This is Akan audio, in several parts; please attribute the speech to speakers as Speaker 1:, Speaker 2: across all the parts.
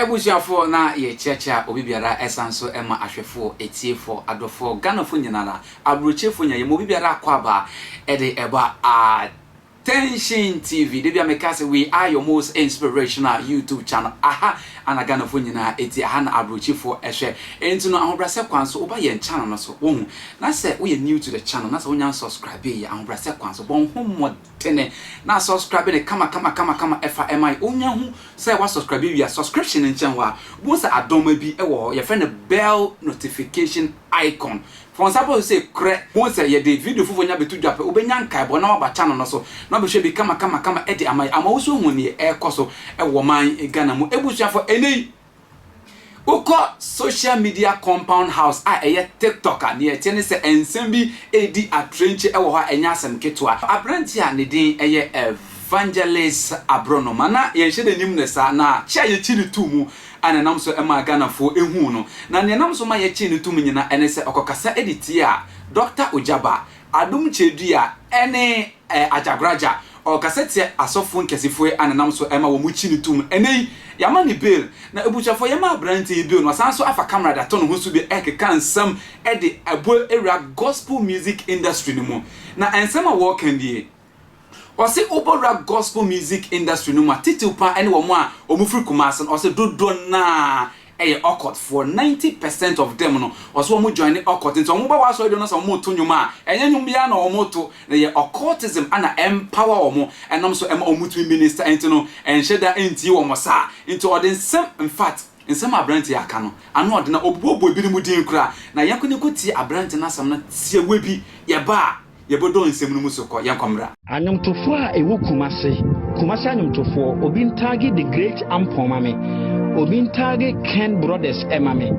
Speaker 1: Ebusiafo na ye checha obi biara esanso ema ahwefo etiefo adofo ganafo nyinara abrochefo nya ye mo biara akwaba ede eba Attention TV. Debi amekase, we are your most inspirational YouTube channel. Aha, anagana fo nyina eti aha na abrochifo ehwe. Enti no ahobrase kwanso oba ye channel no so. Wohu. Na se we new to the channel, na se wonya subscribe ye ahobrase kwanso. Bon hu modene. Na subscribe ne kama efa MI. Onya hu se wa subscribe we subscription nchen wa. Bo se adoma bi ewo ye friend bell notification icon. For example, say once ye the video fufu nya betu dwape obenya nkai bo na waba channel no so na be hwe bi kama edi amai ama wo so hu ne ekoso ewo man Ghana mu ebusuafo enei uko social media compound house eye TikTok a ne tie ne se ensem bi edi atrenche ewo ha enya asem ketwa abranti a ne din eye Evang.Abronomaa na ye hye nim ne sa na chia ye chi ne tumu ana nam so ema Ghana fo ehu no na ne nam so ma ye chi ne tumu nyina ene se okokasa editi a Dr. Ojaba adum chedua ene ajagraja okasete asofo nkesifo ana nam so ema wo mu chi ne tumu ene yama ni bill na ebuchafo yama abranti bill no san so afa camera da to no ho so bi ekeka nsam ede abo area gospel music industry no mu na ensema wo kan die Ose obora gospel music industry no ma titil pa ene wo mo a omufri Kumasi ose dodo na occult for 90% of them no ose wo mo join occult nti wo ba wa so do no so mo to nyuma enye nyum bia na wo mo to na ye occultism ana empower wo mo enom so em omutu minister enti no enheda enti wo mo sa enti odin sem in fact nsem abranti aka no ano odina obobo bi mu din kura na yakoni ko ti abranti na sam na tie webi ye ba yebodo nsem no musoko yankomra
Speaker 2: anyomtofo a ewu Kumasi anyomtofo obi ntagi the great ampomame obi ntagi Ken brothers emame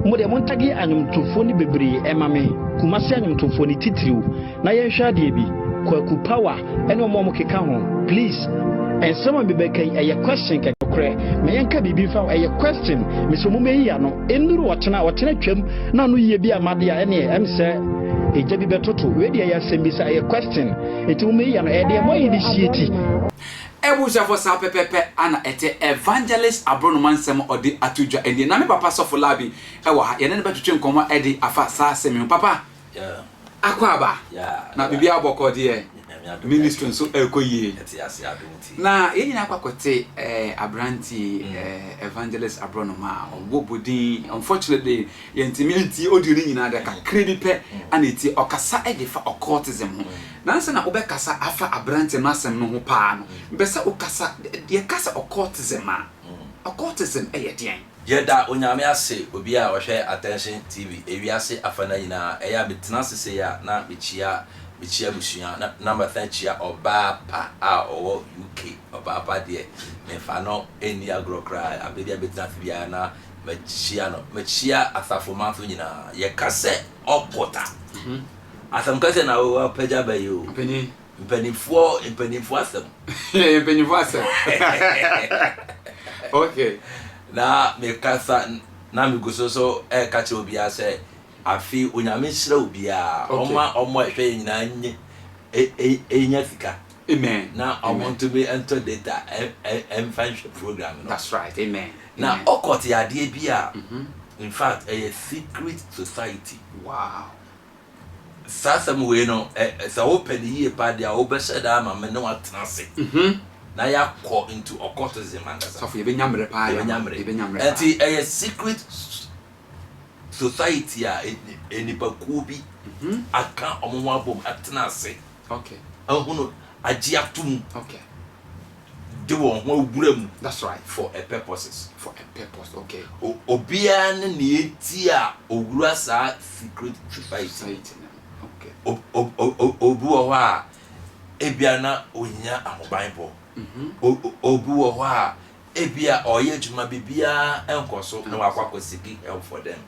Speaker 2: mo de montagi anyomtofo ni bebre emame Kumasi anyomtofo ni titiriu na yenhwa de bi kwaku power ene omo keka ho please ensema bibeka eye question kakokre me yanka bibi fa eye question mesomo meyi ano enuru wotena twam na no yie bi amade a ene emse ejabi betoto we dia ya sembisa a question eti wo meyi ano e de mo initiate
Speaker 1: ebushafo sa pepepe ana ete Evang.Abronomaa nsem odi atudwa ende na me papa sofo labi ewo ha ye ne betwetwe nkomo edi afa sa semi papa akwaba na bibia aboko de ministry so ekoyie na ye nyina akwakote abranti Evang.Abronomaa obobodi unfortunately ye intimidate odi ni nyina de kakre bi pe aneti okasa edefa occultism ho nanse na obekasa afa abranti masem no ho pa no mbesa okasa ye kasa occultism a occultism eyedien
Speaker 3: yeda onyame ase obi a ohwe Attention TV ewiase afana nyina eya betena sese ya na bechia busua na number 30 oba pa a owo UK oba pa de me fa no eni agrokra abedi betena fibia na mechia asafo manfo nyina ye kase opota asam kase na o peja ba yo mpenifo asem
Speaker 1: mpenifo asem okay
Speaker 3: na me kasa na me gososo kache obi ase afi onyame hira obi a omo ehwe nyina nye enya sika
Speaker 1: amen
Speaker 3: na I want to be enter data financial program no?
Speaker 1: That's right, amen
Speaker 3: na okoti ade bi a in fact a secret society
Speaker 1: wow
Speaker 3: sasa we no sa open here pa dia obese da ma me no atenase na ya call into occultism and
Speaker 1: so for yebenyamre pa yebenyamre
Speaker 3: enti a secret society a enipa ku bi aka omo abom atenase
Speaker 1: okay
Speaker 3: ahuno agiatum
Speaker 1: okay
Speaker 3: de won ho awuram
Speaker 1: that's right
Speaker 3: for a purpose
Speaker 1: okay
Speaker 3: obia ne eti a owura sa secret society
Speaker 1: okay
Speaker 3: obu o ha ebia na onya ahobanbo obu o ha ebia oye juma bibia enkoso na wakwakosiki help for them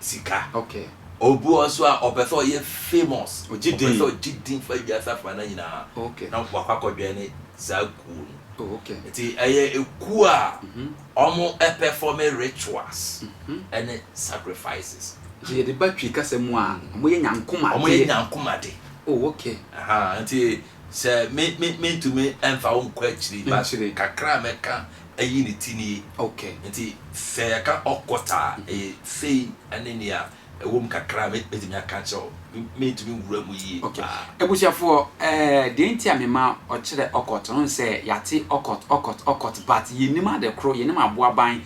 Speaker 3: sika
Speaker 1: okay
Speaker 3: obu also a obeso ye famous
Speaker 1: ojidin
Speaker 3: fa bia safa na nyina
Speaker 1: okay
Speaker 3: na wakwakodwe ne zaku
Speaker 1: okay
Speaker 3: eti eye eku a omo perform rituals and sacrifices
Speaker 1: je de batwi kasemu a mo ye nyankoma de
Speaker 3: oh okay
Speaker 1: aha
Speaker 3: enti say me to me and fa won kwachiri but kakra meka ayi ni tini
Speaker 1: okay
Speaker 3: nti say ka okota say anenia ewom kakra me betimi aka cho me to me wura mu yi
Speaker 1: okay ebusiafo de ntia me ma o kire okot no say yate okot but yenima de kro yenima aboaban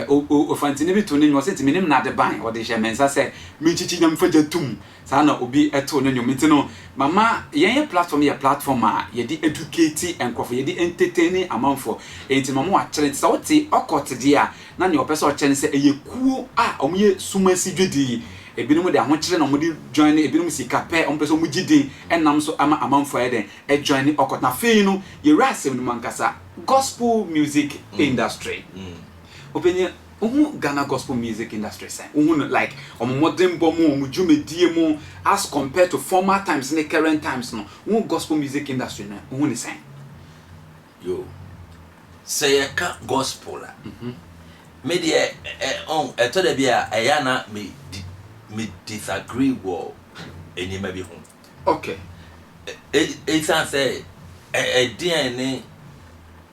Speaker 1: o fantine bi to ne nyo senti menim na de ban o de je mensa say me chichi nyam faja tum sa na obi eto ne nyo menti no mama yen platform ye platform a ye di educate enkofo ye di entertain amanfo enti mama wa kire sa wote okot dia na ne opese o kire say eyekuo a omoye sumasi dwedi ebinom de ahokire na omudi join ebinom sika pe ompese omugidin enam so ama amanfo eden e join okot na fe no ye rasem no mankasa gospel music industry openye Ghana gospel music industry say like modern bomo jumedie mu as compared to former times and the current times no gospel music industry na say
Speaker 3: yo say ka gospel la me de on eto de bia ayana me disagree wo enima bi ho
Speaker 1: okay
Speaker 3: it say DNA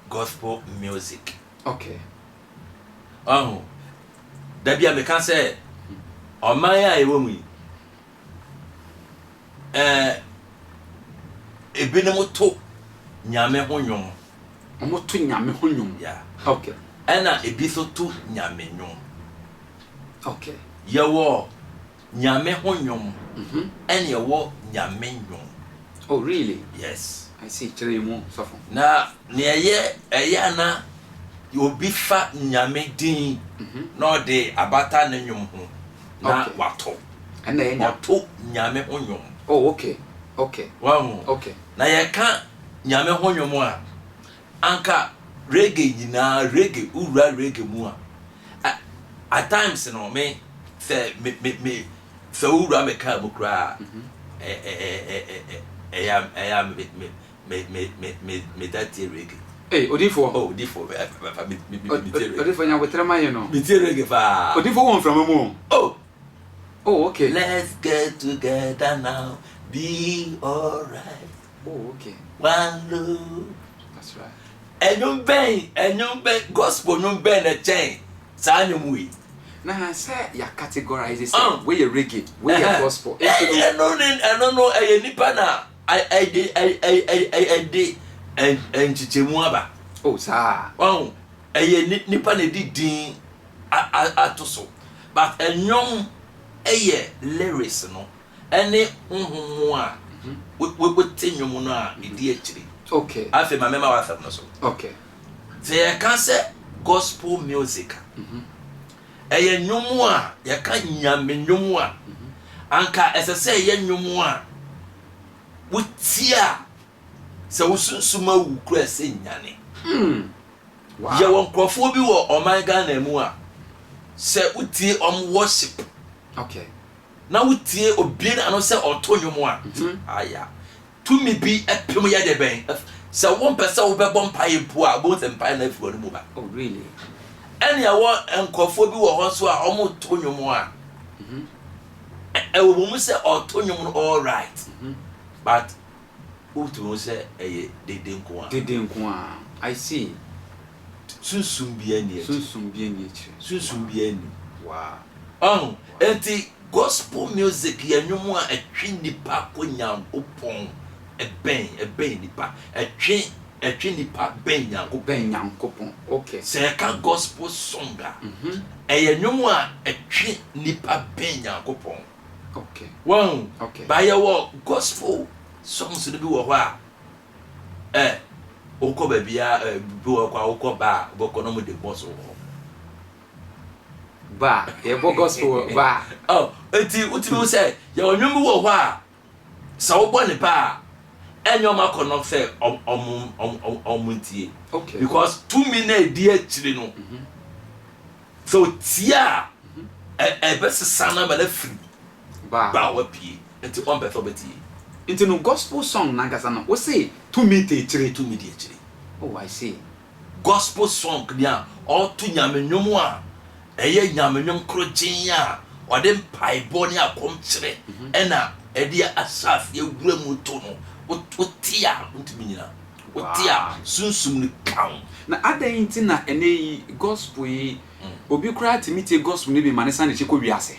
Speaker 3: gospel music
Speaker 1: okay
Speaker 3: da bia me kan say oman ya ewo mu ebinom to nyame ho nwom
Speaker 1: omoto nyame ho nwom
Speaker 3: yeah
Speaker 1: okay
Speaker 3: ena ebi so to nyame nwom
Speaker 1: okay
Speaker 3: yewo nyame ho nwom ene yewo nyame nwom
Speaker 1: oh really
Speaker 3: yes
Speaker 1: I see chere mu sofo
Speaker 3: na ne eye na obi fa nyame din no de abata na nwom ho na wato
Speaker 1: ena ye
Speaker 3: wato nyame ho nwom
Speaker 1: oh okay
Speaker 3: wow
Speaker 1: okay
Speaker 3: na ye ka nyame ho nwom a anka reggae nyina reggae ura reggae mu a at times no me say me so ura me ka mu kra me that reggae
Speaker 1: hey odifo odifo nya wetrema ye no
Speaker 3: me reggae fa
Speaker 1: odifo won from mu oh okay
Speaker 3: let's get together now be all right
Speaker 1: oh okay
Speaker 3: one love
Speaker 1: that's right
Speaker 3: enyum ben gospel nyum ben na chain sa nyum wi
Speaker 1: na say ya categorize say we ye reggae we ye gospel
Speaker 3: I don't know nipa na I did and chichemu aba
Speaker 1: oh sa
Speaker 3: nipa na di din atoso but enyum lyrics no ene honhomo a we tenyum no a edi akiri
Speaker 1: okay
Speaker 3: afi ma mema wa no so
Speaker 1: okay
Speaker 3: they can say gospel music nyum a ya ka nyame nyum a anka esese ye nyum a wutia se wusunsuma wu kura se nyane
Speaker 1: wow
Speaker 3: ye won krofo bi wo oman Ghana mu a se wutie worship
Speaker 1: okay
Speaker 3: na wutie obi na no se oto nyum a aya tumi bi epem ya de ben se won pese wo be bom paye po a bo se paye na afuro no mu ba
Speaker 1: oh really
Speaker 3: ene ya wo nkofo bi wo ho so a omo to nyum a wo mu se oto nyum no all right but utu say dede nko a
Speaker 1: I see
Speaker 3: sunsum bi ani wow enti gospel music ya nwum a atwi nipa ko nyankopon eben nipa atwi nipa ben nyankopon
Speaker 1: okay
Speaker 3: say ka gospel song a nwum a atwi nipa ben nyankopon
Speaker 1: okay
Speaker 3: wow
Speaker 1: okay
Speaker 3: by your gospel songs de bi wo ho a oko ba bia bi wo kwa oko ba boko no mo de boss wo
Speaker 1: ba ye bo gospel ba
Speaker 3: oh enti utimi say ye onwum wo ho a sa wo bo ne ba enyo makono say omuntie
Speaker 1: okay
Speaker 3: because 2 minutes di akiri no so tia best sana ba na free ba wa pie enti on be so beti
Speaker 1: into no gospel song nankasa no we say 2 minutes
Speaker 3: 2 minutes
Speaker 1: oh I see
Speaker 3: gospel song dia all to nyamenyom a eye nyamenyom krogin a ode mpaibɔ ne akom kire ena ede asaf ye wura mu to no otia ntumi nyina otia sunsum ni kan
Speaker 1: na adan na ene gospel yi obi kura timiti gospel ni bi manesa ne chiko wiase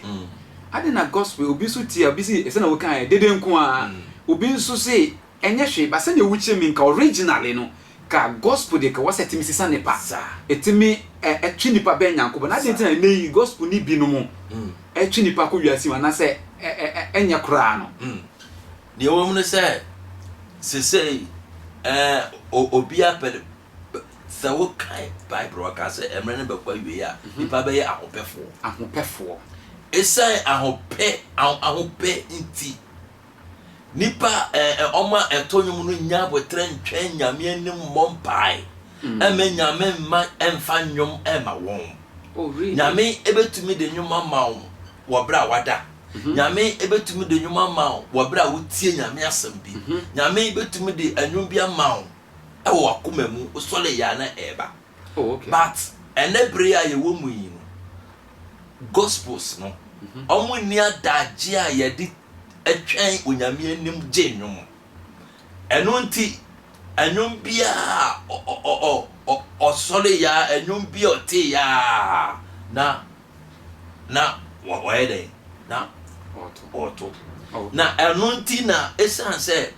Speaker 1: adan na gospel obi so tia obi si ese na wo kan dede nko a obi nso se enye hwe ba se na wuche mi nka originally no ka gospel de ka waseti mi sisa ne pa etimi etwi nipa be nyanko na adan na ene gospel ni bi no mo etwi nipa ko wiase ma na se enye kura no
Speaker 3: ni wo mu se say obia per sawo kai Bible ka say emre ne bakwa wie a nipa be ya ahopefo esai ahope nti nipa oma etonyum no nya botre ntwen nyame anim mompai nyame ma emfa nwom ema won
Speaker 1: really
Speaker 3: nyame ebetumi de nwom ma wo bra wada nyame ebetumi de nwom ma wo bra wotie nyame asem bi nyame ebetumi de anwom bi ama wo ewo akoma mu osole ya na eba
Speaker 1: okay
Speaker 3: but enebre a ye wo mu yi no gospels no omo ni adaje a ye di etwen onyame anim gye nwom eno nti anwom bia osole ya anwom bia ote ya na wede na auto na eno nti na esan se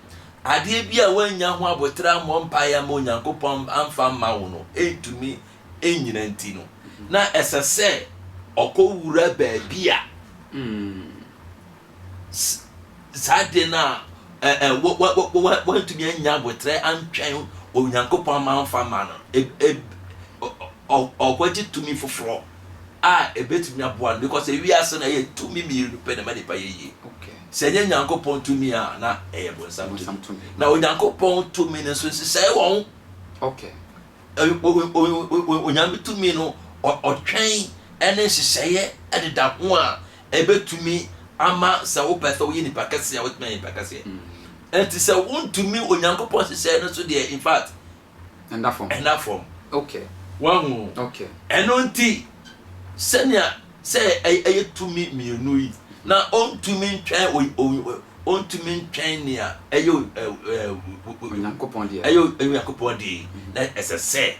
Speaker 3: ade bia wanya ho abotra mompa ya mo nyankopon amfa ma wo no etumi enyina nti no na esese okowura baabia sade na want to be anya botre antwen onyankopon ma amfa ma no okwaji tumi foforo a ebetumi aboa because ewi ase na ye tumi mi pe na made pa ye
Speaker 1: okay
Speaker 3: senye nyankopon tumi a na bonsam tumi na onyankopon tumi ne so sisai won
Speaker 1: okay
Speaker 3: onyame tumi no otwen ene sisai ededa ho a ebetumi ama sa wo pesa wo yini pakase a wo tumi pakase enti se won tumi onyankopon sisai no so de in fact
Speaker 1: and that form
Speaker 3: okay wahu
Speaker 1: okay
Speaker 3: eno nti senya se tumi mienu yi na on tumi ntwen on tumi ntwen ni a
Speaker 1: onyankopon de
Speaker 3: onyankopon de na esese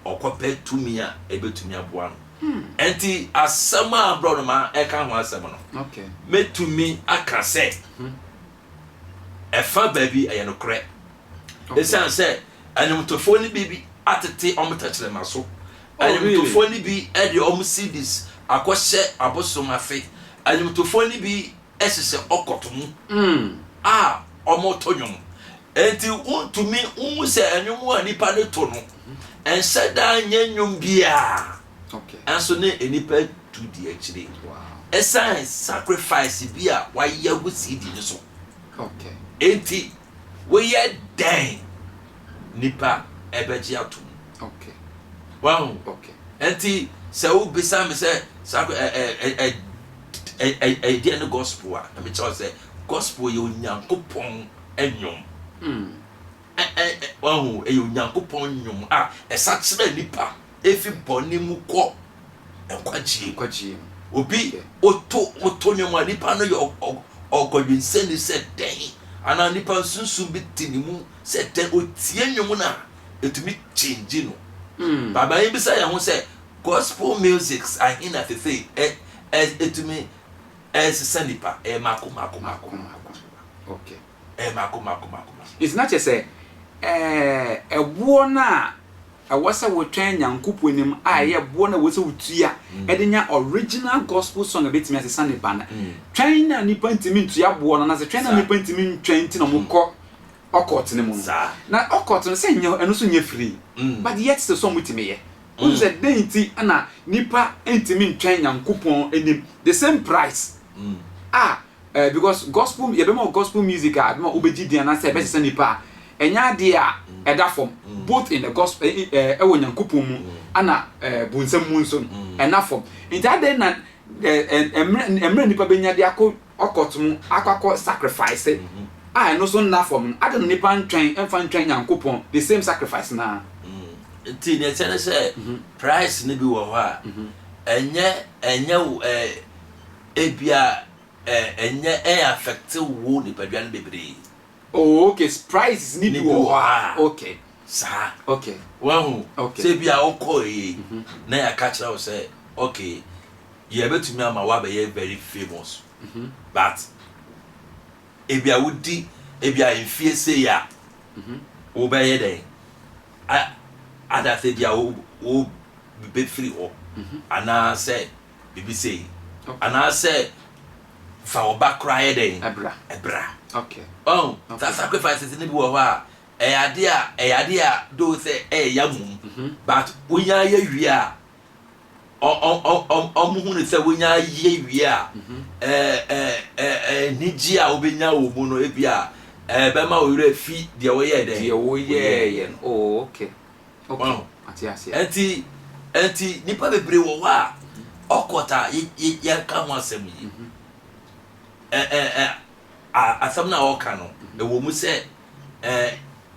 Speaker 3: okope tumi a ebetumi aboa no enti asama Abronomaa eka ho asama no
Speaker 1: okay
Speaker 3: metumi aka se efa baby aye no kre esan se anyomtofo ni bibi atete omtachere maso anyomtofo ni bi e de omsidis akwose abosom afe anyomtofo ni bi esese okotomu a omotonyom enti untumi unse anyom anipa ne to no enseda nyanyom bia
Speaker 1: okay
Speaker 3: anso ne enipa tu di akire
Speaker 1: wow
Speaker 3: esan sacrifice bia wa yagu sidi ne so
Speaker 1: okay
Speaker 3: enti we ye den nipa ebeji atum
Speaker 1: okay
Speaker 3: wow
Speaker 1: okay
Speaker 3: enti se wo bisa me se dia no gospel a me tell say gospel ye onyankopon enwom wow e onyankopon nwom a esa kire nipa efi boni mu ko enkwaji obi oto nwom a nipa no yo ogodwinseni se den ana nipa sunsun bi tinimu se den otie nwom na etumi change no baba yin bisa ya ho se gospel musics are in at the etumi sanipa mako
Speaker 1: okay
Speaker 3: mako
Speaker 1: it's not just wo na wasa wo twen nyankopon nim a ye bo na wo se wutua edenya original gospel song betimi asesa ne bana twen na nipa ntimi ntua bo na se twen na nipa ntimi ntwen ti na mokọ okot ne mu na okot no se nya eno so nya free but yet the song mutimi ye wo se denti ana nipa ntimi ntwen nyankopon enim the same price because gospel ye be more gospel music a be more obeji dia na se be se nipa enya de a eda form both in the gospel ewo nyankopon mu ana bunsam mu nso ena form inta de na emre nipa benya de akot mu akakọ sacrifice no so na form ade nipa ntwen emfa ntwen nyankopon the same sacrifice na
Speaker 3: ti ne tene se price ne bi wo ho a enye ebia enye affect wo nipa duan bebre
Speaker 1: Oh, okay. Price need to. Okay.
Speaker 3: Sa.
Speaker 1: Okay.
Speaker 3: Wow.
Speaker 1: Okay.
Speaker 3: Say be a okoi. Na ya catch now say, okay. You able to me am wa be very famous. But ebi a wudi, ebi a infie say ya. Wo be ye den. Ada say bia wo be free o. Ana say bibi say. Ana say fa oba cry den. Ebra.
Speaker 1: Okay.
Speaker 3: Oh, that sacrifices in the war. Idea do say yamu. But when ya ye who say when ya ye Nijia Obinya Ubuno Ebia, Bema will feed the way.
Speaker 1: Oh, okay. Okay.
Speaker 3: Auntie, Nipa be brew wa. Okota, ye come once a me. Asamna Okano, the woman said,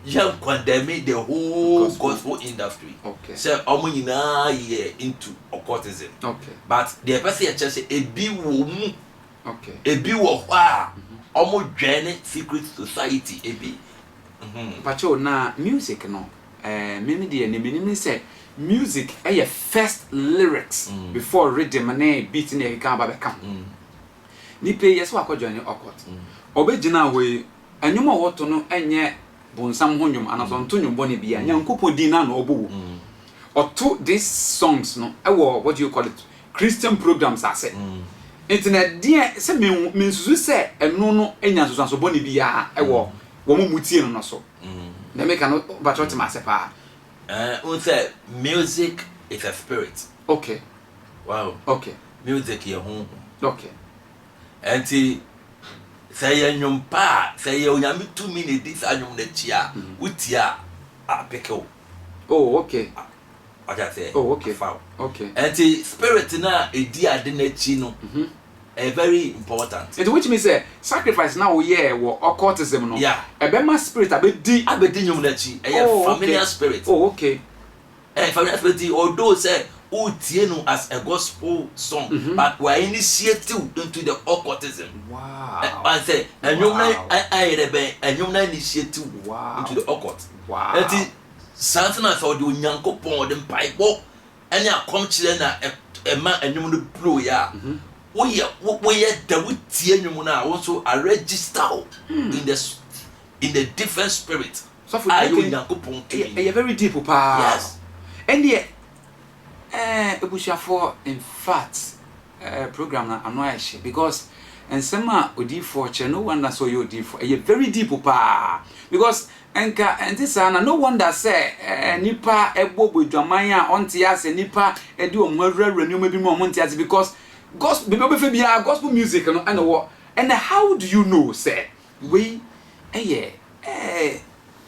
Speaker 3: you condemn the whole gospel industry.
Speaker 1: Okay.
Speaker 3: So, Omunina ye into occultism.
Speaker 1: Okay.
Speaker 3: But the person just say, a be woman.
Speaker 1: Okay.
Speaker 3: A be wa. Almost journey secret society. A be.
Speaker 1: But you na music no. Mimi the name say music. Your first lyrics before rhythm and beat in the can come. Nipe yes wa journey occult. Obejina we enyuma woto no enye bonsam honyum anaso ntonyum bone bia nyankopɔ din na obo oto these songs no ewo what do you call it Christian programs ase internet dia se mensusu se eno no enya so bone bia ewo wo mutie no so na make no battle ma se pa
Speaker 3: we say music is a spirit.
Speaker 1: Okay.
Speaker 3: Wow.
Speaker 1: Okay.
Speaker 3: Music ye ho.
Speaker 1: Okay.
Speaker 3: Enti say anyum pa say ye onyame 2 minutes this anyum na chia utia apeke.
Speaker 1: Oh, okay.
Speaker 3: What I say?
Speaker 1: Oh, okay.
Speaker 3: Okay. Enti spirit na edi ade na chi no very important.
Speaker 1: It which means sacrifice now wo occultism no.
Speaker 3: Yeah.
Speaker 1: Ebema spirit abedi
Speaker 3: nyum na chi familiar spirit.
Speaker 1: Oh, okay.
Speaker 3: Familiar spirit although say utie no as a gospel song but we initiated into the occultism.
Speaker 1: Wow.
Speaker 3: I say enyum na ayerebe enyum na initiated into the occult.
Speaker 1: Wow.
Speaker 3: Enti something as the Nyankopon the Bible any come chile na ema enyum no blow ya. We the utie enyum na also a register in the different spirit.
Speaker 1: So for
Speaker 3: Nyankopon
Speaker 1: e very deep pa.
Speaker 3: Yes.
Speaker 1: And yet for in fact program na anoye because and sema odi for che no wonder so you odi for very deep pa because enka and this na no wonder say nipa ebobo dwaman a onte ase nipa edi omwawura nyoma bi mo onte ase because gospel be fe bia gospel music no and what and how do you know say we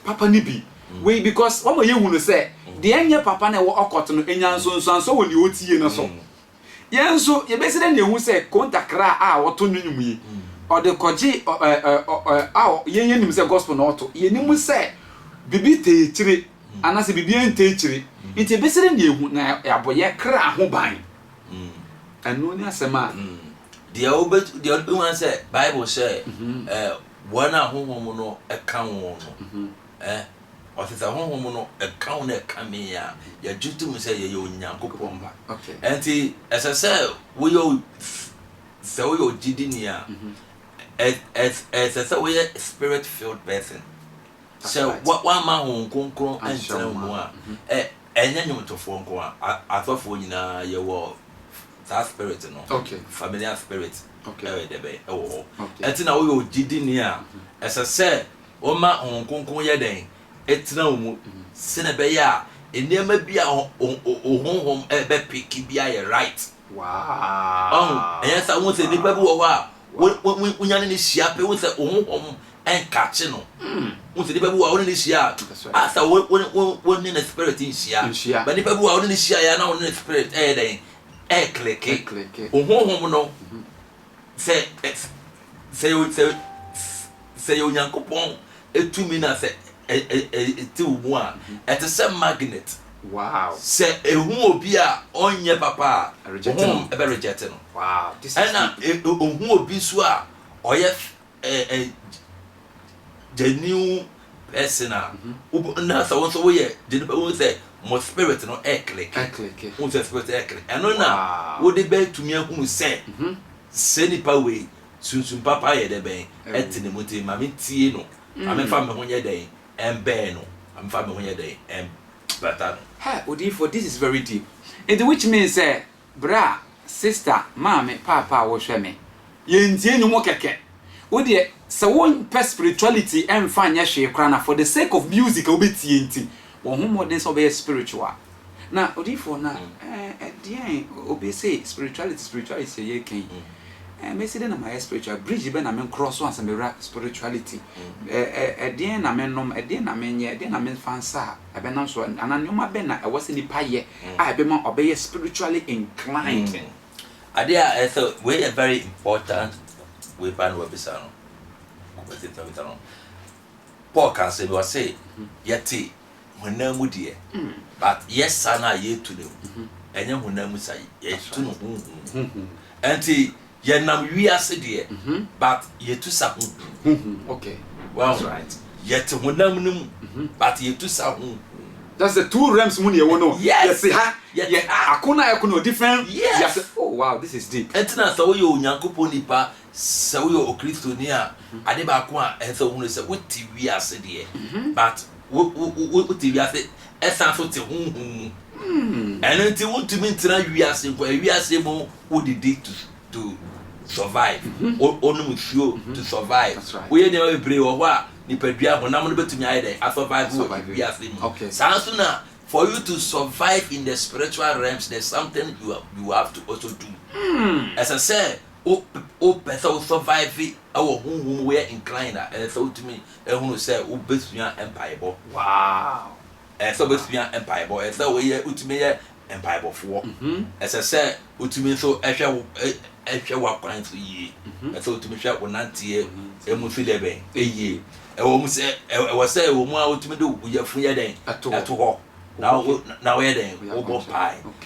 Speaker 1: papa ni bi we because what you hu no say the enye papa na wo occult no enya nso wo ni otie no so yenso ye be se na ehu se kontakra a woto nwunum yi o de koje yenye nim se gospel na oto ye nim se bibi te chire anase bibi ente chire nti be se na ehu na aboye kra ho ban anu ni asema
Speaker 3: the one say Bible say one a honhom no eka won no ofisa honhom no eka na eka me ya ya jutum say ye onyankopon ba.
Speaker 1: Okay.
Speaker 3: Enti say we yo say we yo jidinia say we spirit filled person. So what one man hon konkron antra mu a enya nyumtofo nko a atofo nyina ye wo that spirit no.
Speaker 1: Okay.
Speaker 3: Familiar spirit.
Speaker 1: Okay.
Speaker 3: Enti na we yo jidinia say o ma hon konkron ye den etina mu sene be ya enema bia honhom ebe piki bia ye right.
Speaker 1: Wow.
Speaker 3: Yes I want say nipa bi wo wa wonya ne hia pe wo say honhom enkache no wo say nipa bi wo ne hia asa wo ne na spirit hia but nipa bi wo ne hia ya na wo ne spirit den click honhom no say onyankopon etumi na say ti umu a et se magnet.
Speaker 1: Wow.
Speaker 3: Say ehu obi a onye papa reject no.
Speaker 1: Wow. This is
Speaker 3: ehu obi so a oye genuine person na so won so we genuine say mo spirit no click won say spirit click eno na wo de be tumi ahunu say se nipa we sunsun papa ye de ben etine mote ma me tie no ame fa me ho ye den embe no ame fa me ho ye den better
Speaker 1: ha odi for this is very deep, and which means bra sister mama papa wo hwe me ye ntie nyumo keke wo de se won spirituality emfa nya hwe kra na for the sake of music obetie nti wo ho modern so be spiritual na odi for na dean obi say spirituality ye kan me say na my spiritual bridge be na me cross one some spirituality dean na me nom dean na me nye dean na me fansa e be na so ananyoma be na e wose ni paye a be ma obey spiritually inclined.
Speaker 3: Adia so we are very important we pan we bisano Paul can say we say yeti hunamu die but yes sana ye to them enye hunamu say ye to no anti ye nam wiase die but ye to sa
Speaker 1: okay
Speaker 3: well that's right yet hunamu num but ye to sa
Speaker 1: that's the two realms mun ye wono
Speaker 3: yes
Speaker 1: ha akuna different
Speaker 3: yes
Speaker 1: oh wow this is deep
Speaker 3: entina so we onyankopon nipa so we o kristoni a ade ba ko a enso hunu se wuti wiase de but wuti wiase esan so te hunhun eno nti wuntumi ntina wiase ko wiase mo wodidi to survive onum fuel to survive we dey bebre wo ho a nipadua honam no betumi ayede a survive wiase mo sanso na for you to survive in the spiritual realms there's something you have to also do as I said o person survive our home we are inclined so to me ehunu say o besua empire bo
Speaker 1: wow
Speaker 3: so besua empire bo so we utumi ye empire bo for as I said utumi so ehwe wa kwan so yi so utumi hwe wonantie emu fi debe eyi ewo mu say ewo say ewo mu a utumi do yafu ye den ato ho now where then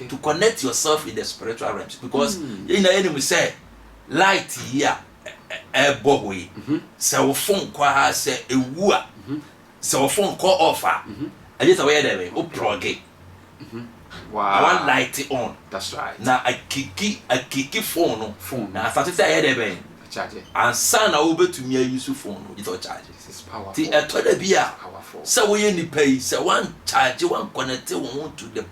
Speaker 3: to connect yourself in the spiritual realms because you know enemy say light here boy say wo phone kwa say ewu a say wo phone call offer I just where then o plug
Speaker 1: wow
Speaker 3: I want light on
Speaker 1: that's right
Speaker 3: now I kiki phone now start say here then
Speaker 1: charge
Speaker 3: and sana wo betumi use phone without charge
Speaker 1: this is powerful
Speaker 3: ti etoda bia
Speaker 1: powerful
Speaker 3: so we ni pay say one charge one connect one to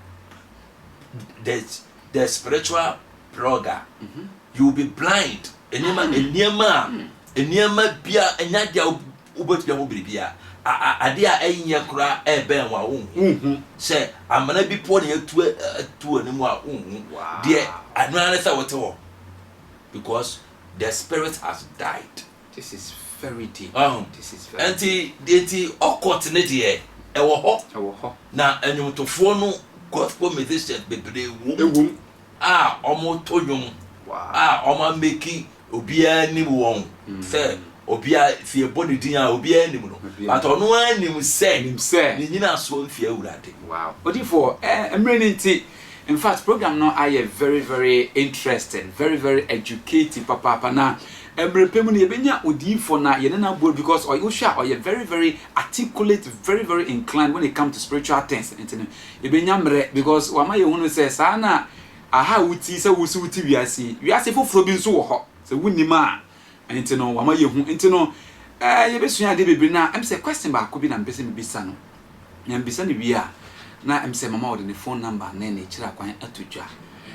Speaker 3: the spiritual plugger you will be blind enema bia enya dia ubetumi mo bibia ade a enya kura ben wa say amana bi po na tu animu a de anana say wote wo because the spirit has died.
Speaker 1: This is very deep.
Speaker 3: This is very anti occult ne de e wo ho na enyumtofo no gospel musicians bebre wo omo tonwum omo make obia nim won say obia fie body din a obia nim no but ono anim say ni nyina so fie awurade
Speaker 1: wow odi for emrenenti. In fact, program now I very very interesting, very educative papa na embrepemu ne benya odi for na ye na board because or you sure or you very articulate, very inclined when it comes to spiritual things. E benya mre because wama ye hunu say sa na aha wuti say wuti wiase foforo bi nso wo ho say wunima enti no wama ye hu enti no ye besua de bebre na am say question ba ko bi na mpese me bisa no nyam bisa ne wi a na em say mama odi the phone number na na chira kwan atodwa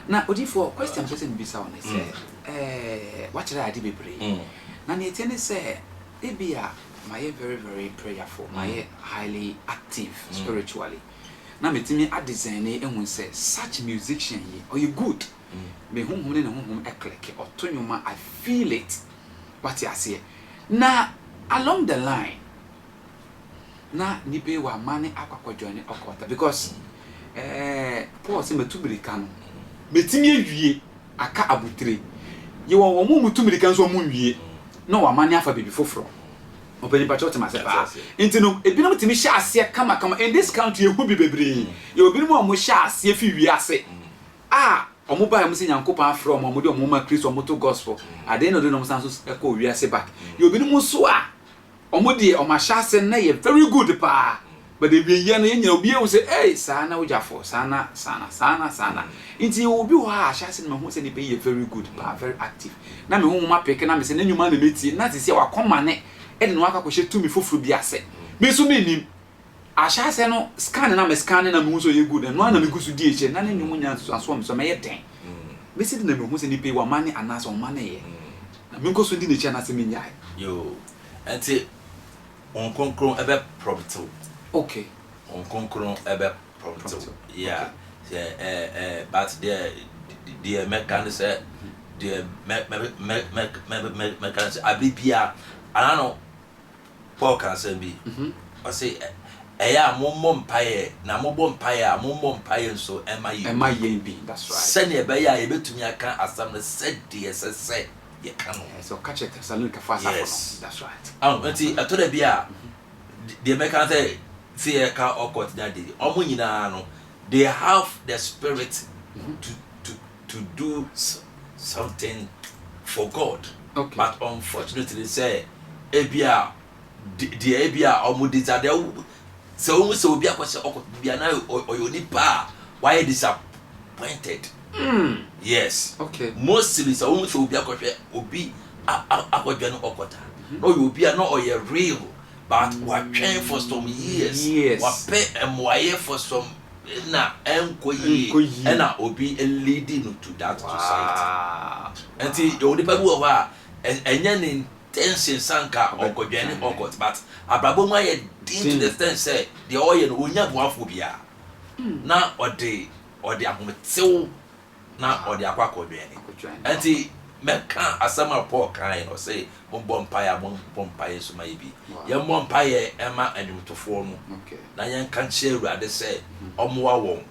Speaker 1: na odi for question person bisa on say what chira ade bebre na na etene say ebia my very prayerful my highly active spiritually na metimi a design ehun say such musician ye or you good me honhom ne honhom click or tonwoma I feel it what you say na along the line na nipe wa mane akwakodwane okota because Paul say metubirika no metimi awie aka abutre ye wo mo mutubirika nso mo nwie na wa mane afa bebi foforo openi patriote masepa enti no ebinom timi hye ase kama in this country ehu bi bebre ye obinom mo hye ase fi wiase omo ba mo se nyankopon afro omo de omo ma Kristo omo to gospel ade no de no sanso eko wiase back ye obinom so omodi o ma hyase na ye very good pa but the be ye na nya obi e say eh sana ujafo sana nti obi wo ha hyase na ho say ni be ye very good pa very active na me ho ma peke na me say na nyuma na meti na ti say wa koma ne e de no aka ko hye tumi foforo bi ase me so me nim ahyase no scan na me scan na me ho so ye good no na me gusu di eche na nyum nya so me so me ye den me say na me ho say ni be wa mane anasa o mane ye na me nkoso di ne eche na se me nyae
Speaker 3: yo enti on konkron ebe probito
Speaker 1: okay
Speaker 3: on konkron ebe probito yeah but the mechanism the mechanism abibia anano Paul can say be I say eya mommo mpaye na mommo mpaye nso ema ye
Speaker 1: be that's right
Speaker 3: send e be ya e betumi aka asam na said the say ye can
Speaker 1: so catch it salon ka fast that's right
Speaker 3: anti atoda bia the mechanism see ka okot that day omo nyina no they have the spirit to do something for God.
Speaker 1: Okay.
Speaker 3: But unfortunately say ebia the ebia omo desire so we so bia kwese okot bia na oyonipa why disappointed. Yes.
Speaker 1: Okay.
Speaker 3: Mostly so we so bia kwese obi akodwa no okota. No you bia no oye real but we're trained for some years.
Speaker 1: Yes.
Speaker 3: We pay MYA for some na enkoyi na obi leading to that society. Enti o de pabu wa enya ni intention sanka okodwane okot but abrabo mu aye to the extent say the oye no onya boafo bia na ode ahometew na ode akwakodwane. Enti meka asama Paul kan no say bompaye so mai bi ye bompaye ema anwumtofo no na yen kan che Awurade say omoa won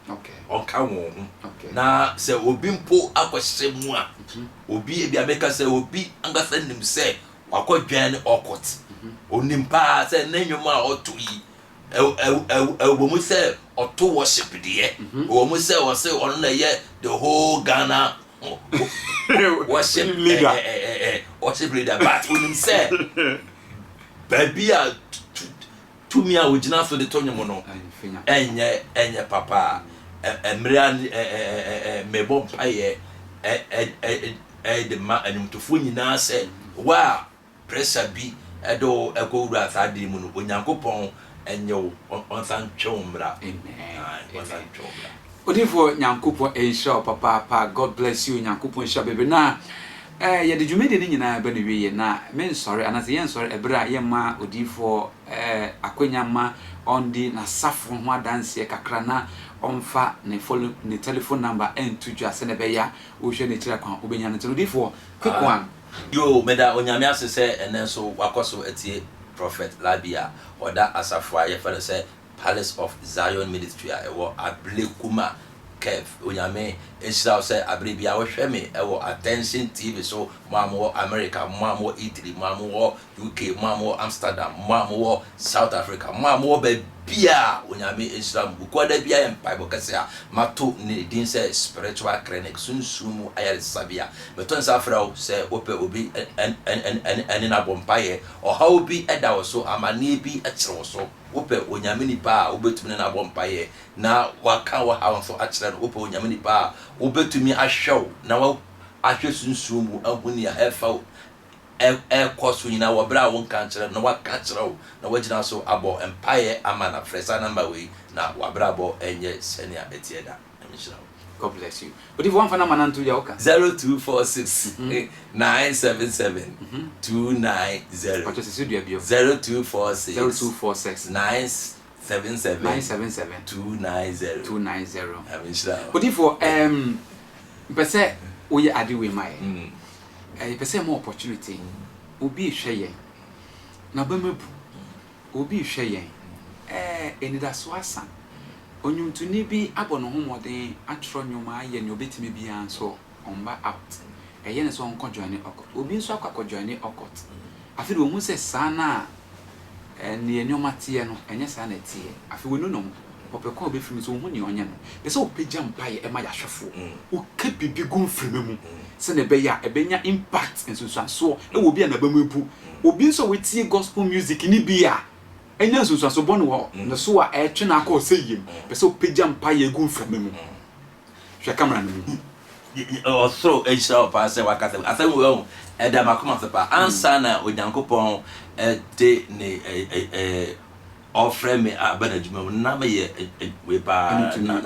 Speaker 3: onka won na say obi mpo akwhye mu a obi e bia meka say obi angasa nim say wakodwane okot onimpa say nanwum a otoyi mu say oto worship de mu say o say on na ye the whole Ghana worship leader worship leader but when him say baby to me a ugina so de tonyo no enye papa emria mebo mpaye de ma anumtofo nyina say wa pressure bi edo ekowura asade mu no onyankopon enye on san twomra amen on san twomra
Speaker 1: Odifo nyankopon ensha papa God bless you nyankopon ensha bebe na ye de dwumede ni nyina ba ne wiye na men sorry anase yen sorry ebra ye ma odifo akwanyama ondi na safo ho adanse kakra na omfa ne follow ne telephone number entudwa se ne be ya wo hwe ne kira kwan obenya ne odifo quick one
Speaker 3: yo meda onyame asese enenso wakoso etie prophet Labia oda asafo aye fa say Palace of Zion Ministry ewo ablekuma kev onyame enshira say abrebia wo hwe me ewo Attention TV so mamo America mamo Italy mamo UK mamo Amsterdam mamo South Africa mamo bia onyame enshira bukoda bia empire kase a mato ne din say spiritual clinic sunsumu ayal sabia beton safra say ope obi en na bompaye o ha obi eda wo so amane bi akire wo so ope onyame nipa obetumi na bompaye na waka wa ha so akire no ope onyame nipa obetumi ahwew na wa ahwe sunsumu ahuni ya hefa koso nyina wo bra won kan kire na waka kire wo na wagina so abo empire amana fresa number we na wa bra bo enye senia etieda emishira.
Speaker 1: God bless you. But if one for number nantu ya oka
Speaker 3: 0246 977 290
Speaker 1: Pacho se studio bio
Speaker 3: 0246 977
Speaker 1: 290
Speaker 3: emishira.
Speaker 1: But if pese oye ade we mai pese more opportunity obi hwe yen na ba mabu obi hwe yen enida so asa onyumtuni bi abono homoden atro nyoma ye ne obetimi bi anso omba out eye ne so onko join okot obi nso akwa join okot afiri wo mu se sana ne nyoma tie no enye sana tie afi wo no opeko obe frimi so hu ne onye no be se opegya mpaye e ma ya hwefo o ka bibi gun frimi mu se ne be ya e benya impact ensunsuaso e wo bi na ba mu ebu obi nso wetie gospel music ni bia enya ensunsuaso bɔ no ho ne so a e twe na aka o se yim be se opegya mpaye gun frimi mu hwe camera no mu
Speaker 3: o so e show pa se wakase asem wo e da makoma se pa ansa na onyankopon de ne offer me abanadwuma na me ye we pa na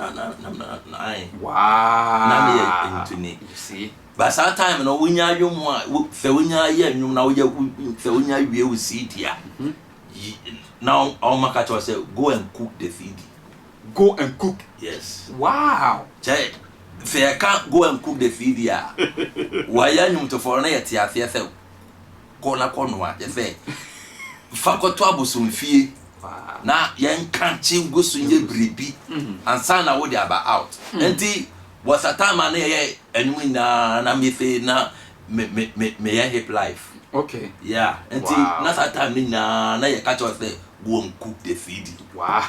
Speaker 1: wow
Speaker 3: na me ye intuni
Speaker 1: you see
Speaker 3: but some time no wonya adwum a fe wonya ye adwum na wo fe wonya wie wo CD a now all my catch say go and cook the CD.
Speaker 1: Go and cook.
Speaker 3: Yes.
Speaker 1: Wow.
Speaker 3: Say if I can't go and cook the CD a why you to for na yet ya say ko na konwa je say fakoto abosum fie na yen kanche gosu nye bribi ansa na wo dey about out enti was a time na ye enum na me say na me hip life.
Speaker 1: Okay.
Speaker 3: Yeah, enti na that time na ye catch us say go and cook the CD.
Speaker 1: Wow.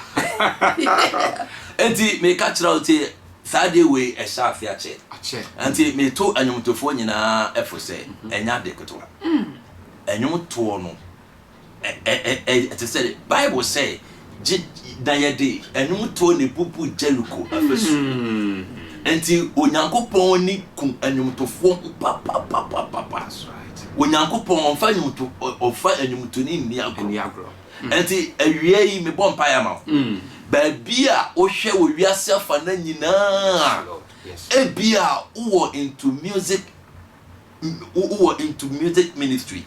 Speaker 3: Enti me catch out Saturday way a sharp ache. Enti me to anyumtofo nyina efo say enya de keto. Enyum to no it said Bible say dayede enyum to ne pupu jeluko afesu. Enti onyankopon ni kun anyumtofo papa.
Speaker 1: That's right.
Speaker 3: Onyankopon fa anyumto ofa anyumto ni agro. Enti awie yi me bom pa ya ma. Babia o hwe wo wiase afa na nyina.
Speaker 1: Yes.
Speaker 3: Ebia wo into music ministry.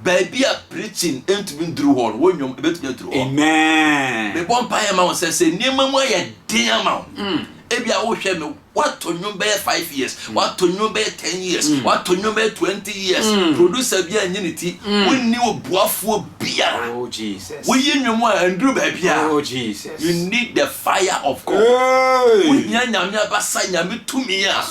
Speaker 3: Babia preaching into be through hall when you be through.
Speaker 1: Amen.
Speaker 3: Me bom pa ya ma say niam mu ya den ama. Ebia wo hwe me what to you be 5 years, what to you be 10 years, what to you be 20 years. Producer bia nyiniti we ni obuafo bia.
Speaker 1: Oh Jesus.
Speaker 3: We yinwum a andru babia.
Speaker 1: Oh Jesus.
Speaker 3: You need the fire of God. We nyame abasa nyame tumi a.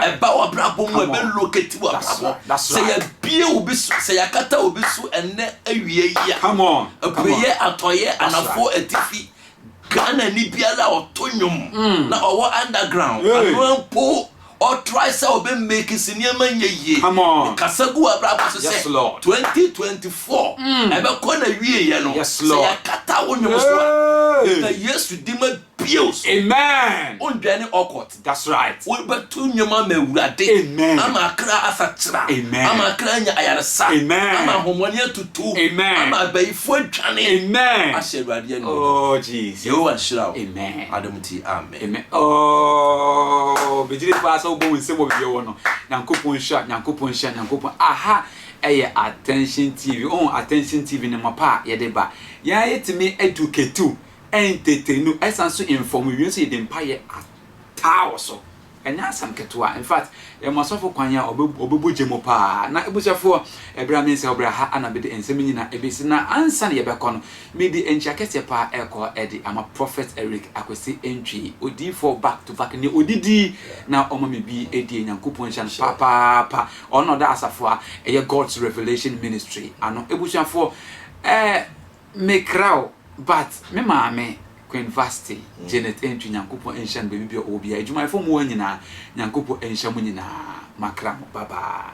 Speaker 3: Eba wa brabo mu ebe locate wa brabo. Say ya bie obi su, say ya kata obi su enne awie ya.
Speaker 1: Come on.
Speaker 3: Abuye atoye anafo atifi. Ghana ni biala otonyum na owo underground anu po or try say obe make sinema nyeye.
Speaker 1: Come on.
Speaker 3: Kasagu abrabo so say 2024 ebe ko na wie ye no.
Speaker 1: Say ya
Speaker 3: kata wonyum so na yesu dima bios.
Speaker 1: Amen.
Speaker 3: Ondwane okot.
Speaker 1: That's right.
Speaker 3: We betu nyuma mawurade.
Speaker 1: Amen.
Speaker 3: Ama kra asatra.
Speaker 1: Amen.
Speaker 3: Ama kra nya ayaresa.
Speaker 1: Amen.
Speaker 3: Ama homoni atutu.
Speaker 1: Amen.
Speaker 3: Ama bayifo adwane.
Speaker 1: Amen.
Speaker 3: Asherwade no.
Speaker 1: Oh Jesus.
Speaker 3: You want shira.
Speaker 1: Amen.
Speaker 3: Adamuti amen.
Speaker 1: Amen. Oh, bejiri pa so bo nsem obi wo no. Nyankopon hia. Aha. Eye Attention TV. Oh, Attention TV ne mapa ye de ba. Ya yetimi educate entertain esanso inform we so yedem pa ye atawo so enya asam ketoa. In fact e masofo kwanya obebuje mo pa na ebuchafo ebra men se obra ha ana bede ensem nyina ebesi na ansa na yebekɔ no medi encha kese pa ekɔ edi ama prophet Eric Akwesi entry odi for back to back ne odidi na omo me bi edi Nyankopɔn chan pa ono da asafo a eye God's Revelation Ministry ano ebuchafo me crowd. But me maame Queen Vasti Janet entry Nyankopɔn enhyan baby bi obi a adwuma efo mu nyina Nyankopɔn enhyan mu nyina makra baba.